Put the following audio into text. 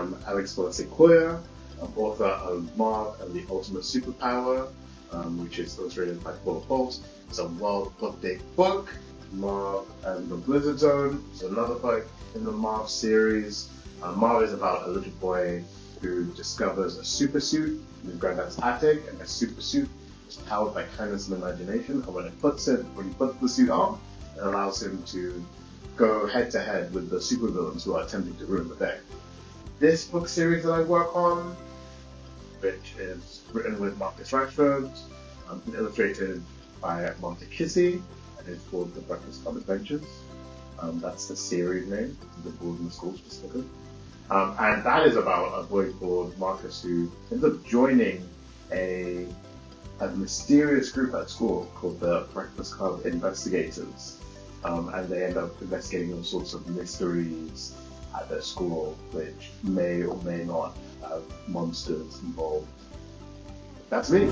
am Alex Falase-Koya. I'm author of Marv and the Ultimate Superpower, which is illustrated by Paul Holt. It's a world update book. Marv and the Blizzard Zone is another book in the Marv series. Marv is about a little boy who discovers a super suit in his granddad's attic, and a super suit is powered by kindness and imagination. And when he puts the suit on, it allows him to go head to head with the supervillains who are attempting to ruin the day. This book series that I work on, which is written with Marcus Rashford, illustrated by Monte Kissy, and it's called The Breakfast Club Adventures. That's the series name, the boarding school specifically. And that is about a boy called Marcus who ends up joining a mysterious group at school called the Breakfast Club Investigators. And they end up investigating all sorts of mysteries at their school, which may or may not have monsters involved. That's me.